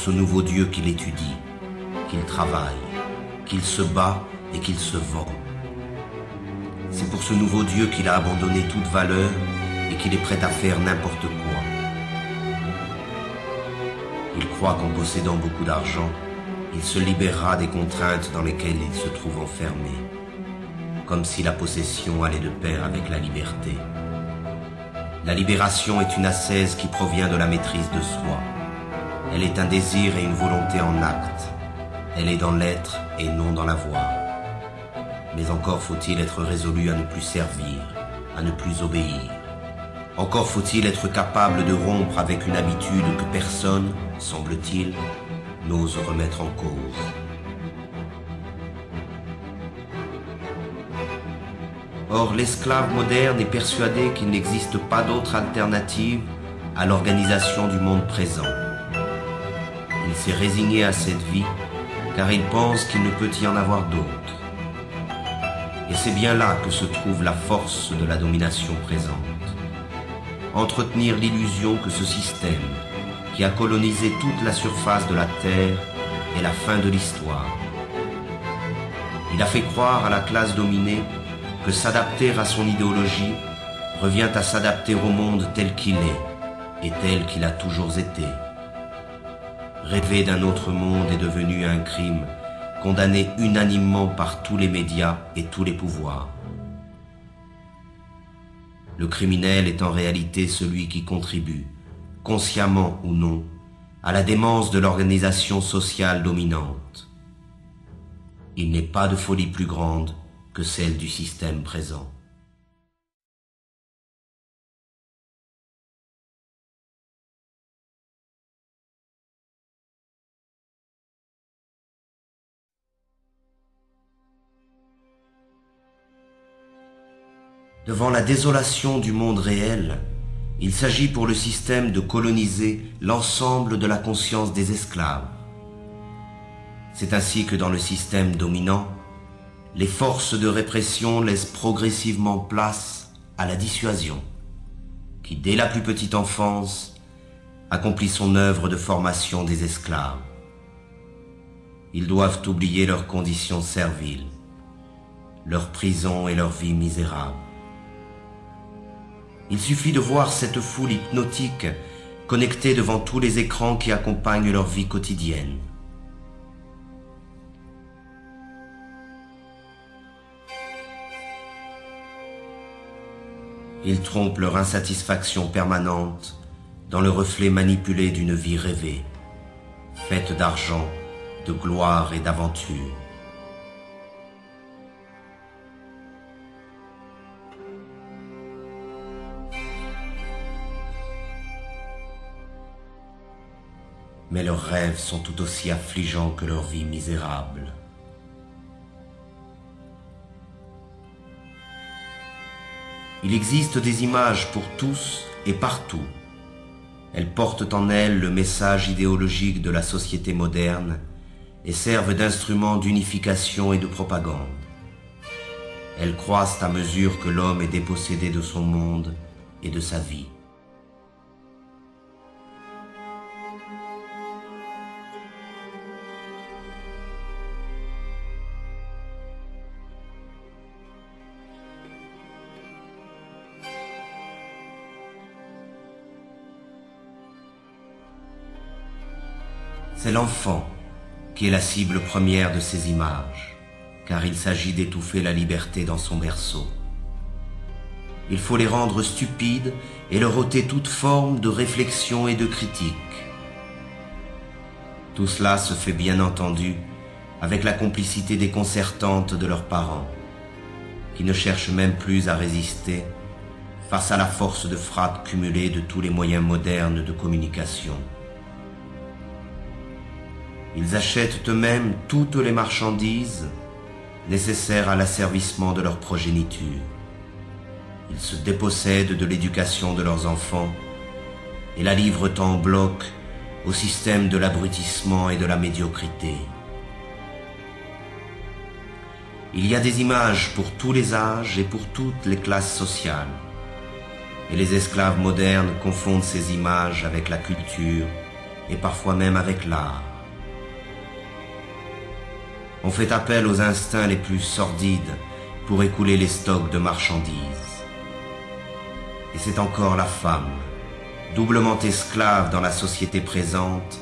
ce nouveau Dieu qu'il étudie, qu'il travaille, qu'il se bat et qu'il se vend. C'est pour ce nouveau Dieu qu'il a abandonné toute valeur et qu'il est prêt à faire n'importe quoi. Il croit qu'en possédant beaucoup d'argent, il se libérera des contraintes dans lesquelles il se trouve enfermé, comme si la possession allait de pair avec la liberté. La libération est une ascèse qui provient de la maîtrise de soi. Elle est un désir et une volonté en acte. Elle est dans l'être et non dans l'avoir. Mais encore faut-il être résolu à ne plus servir, à ne plus obéir. Encore faut-il être capable de rompre avec une habitude que personne, semble-t-il, n'ose remettre en cause. Or, l'esclave moderne est persuadé qu'il n'existe pas d'autre alternative à l'organisation du monde présent. Il s'est résigné à cette vie car il pense qu'il ne peut y en avoir d'autre. Et c'est bien là que se trouve la force de la domination présente. Entretenir l'illusion que ce système, qui a colonisé toute la surface de la Terre, est la fin de l'histoire. Il a fait croire à la classe dominée que s'adapter à son idéologie revient à s'adapter au monde tel qu'il est et tel qu'il a toujours été. Rêver d'un autre monde est devenu un crime, condamné unanimement par tous les médias et tous les pouvoirs. Le criminel est en réalité celui qui contribue, consciemment ou non, à la démence de l'organisation sociale dominante. Il n'est pas de folie plus grande que celle du système présent. Devant la désolation du monde réel, il s'agit pour le système de coloniser l'ensemble de la conscience des esclaves. C'est ainsi que dans le système dominant, les forces de répression laissent progressivement place à la dissuasion, qui dès la plus petite enfance accomplit son œuvre de formation des esclaves. Ils doivent oublier leurs conditions serviles, leur prison et leur vie misérable. Il suffit de voir cette foule hypnotique connectée devant tous les écrans qui accompagnent leur vie quotidienne. Ils trompent leur insatisfaction permanente dans le reflet manipulé d'une vie rêvée, faite d'argent, de gloire et d'aventure. Mais leurs rêves sont tout aussi affligeants que leur vie misérable. Il existe des images pour tous et partout. Elles portent en elles le message idéologique de la société moderne et servent d'instruments d'unification et de propagande. Elles croissent à mesure que l'homme est dépossédé de son monde et de sa vie. C'est l'enfant qui est la cible première de ces images, car il s'agit d'étouffer la liberté dans son berceau. Il faut les rendre stupides et leur ôter toute forme de réflexion et de critique. Tout cela se fait bien entendu avec la complicité déconcertante de leurs parents, qui ne cherchent même plus à résister face à la force de frappe cumulée de tous les moyens modernes de communication. Ils achètent eux-mêmes toutes les marchandises nécessaires à l'asservissement de leur progéniture. Ils se dépossèdent de l'éducation de leurs enfants et la livrent en bloc au système de l'abrutissement et de la médiocrité. Il y a des images pour tous les âges et pour toutes les classes sociales. Et les esclaves modernes confondent ces images avec la culture et parfois même avec l'art. On fait appel aux instincts les plus sordides pour écouler les stocks de marchandises. Et c'est encore la femme, doublement esclave dans la société présente,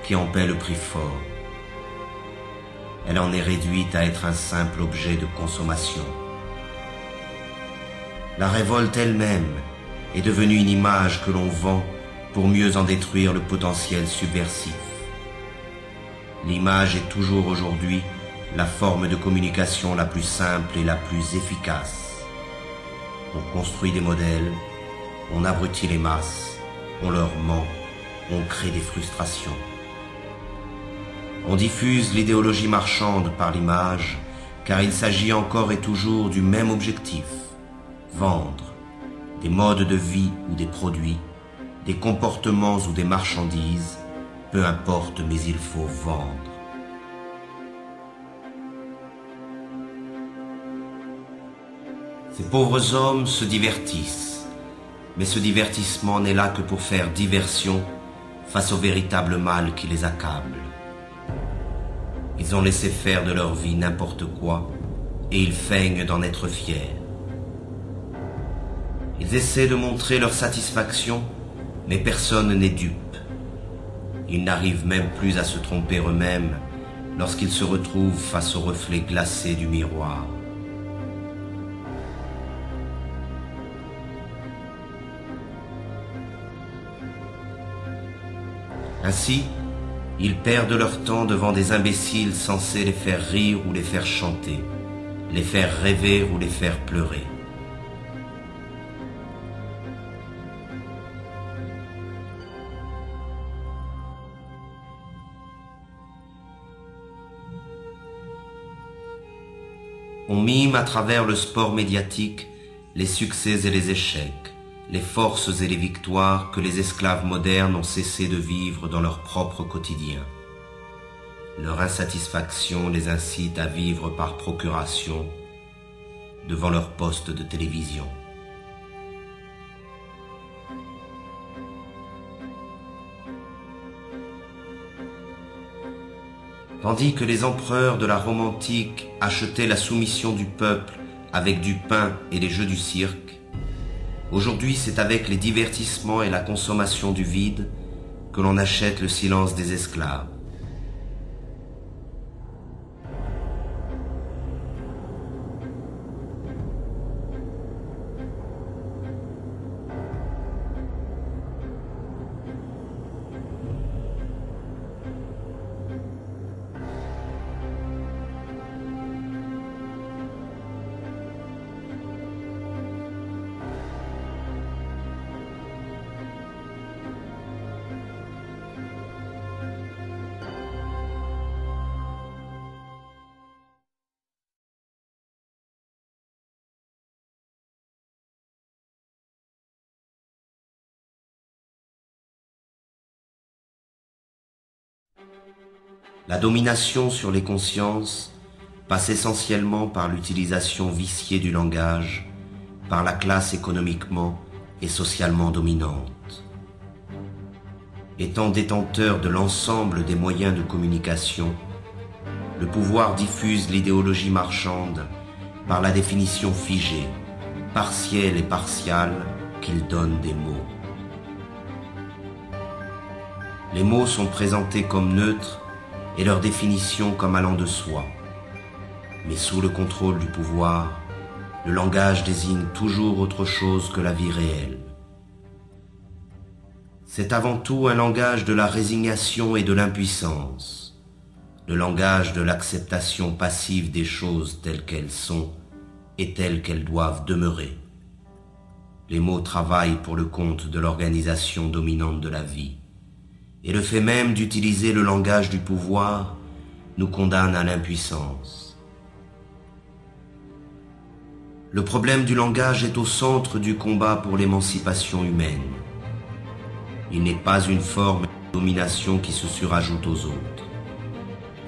qui en paie le prix fort. Elle en est réduite à être un simple objet de consommation. La révolte elle-même est devenue une image que l'on vend pour mieux en détruire le potentiel subversif. L'image est toujours aujourd'hui la forme de communication la plus simple et la plus efficace. On construit des modèles, on abrutit les masses, on leur ment, on crée des frustrations. On diffuse l'idéologie marchande par l'image, car il s'agit encore et toujours du même objectif, vendre des modes de vie ou des produits, des comportements ou des marchandises, peu importe, mais il faut vendre. Ces pauvres hommes se divertissent, mais ce divertissement n'est là que pour faire diversion face au véritable mal qui les accable. Ils ont laissé faire de leur vie n'importe quoi et ils feignent d'en être fiers. Ils essaient de montrer leur satisfaction, mais personne n'est dupe. Ils n'arrivent même plus à se tromper eux-mêmes lorsqu'ils se retrouvent face au reflet glacé du miroir. Ainsi, ils perdent leur temps devant des imbéciles censés les faire rire ou les faire chanter, les faire rêver ou les faire pleurer. On mime à travers le sport médiatique les succès et les échecs, les forces et les victoires que les esclaves modernes ont cessé de vivre dans leur propre quotidien. Leur insatisfaction les incite à vivre par procuration devant leur poste de télévision. Tandis que les empereurs de la Rome antique achetaient la soumission du peuple avec du pain et les jeux du cirque, aujourd'hui c'est avec les divertissements et la consommation du vide que l'on achète le silence des esclaves. La domination sur les consciences passe essentiellement par l'utilisation viciée du langage par la classe économiquement et socialement dominante. Étant détenteur de l'ensemble des moyens de communication, le pouvoir diffuse l'idéologie marchande par la définition figée, partielle et partiale qu'il donne des mots. Les mots sont présentés comme neutres et leur définition comme allant de soi. Mais sous le contrôle du pouvoir, le langage désigne toujours autre chose que la vie réelle. C'est avant tout un langage de la résignation et de l'impuissance, le langage de l'acceptation passive des choses telles qu'elles sont et telles qu'elles doivent demeurer. Les mots travaillent pour le compte de l'organisation dominante de la vie. Et le fait même d'utiliser le langage du pouvoir nous condamne à l'impuissance. Le problème du langage est au centre du combat pour l'émancipation humaine. Il n'est pas une forme de domination qui se surajoute aux autres.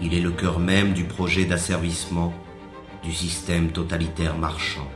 Il est le cœur même du projet d'asservissement du système totalitaire marchand.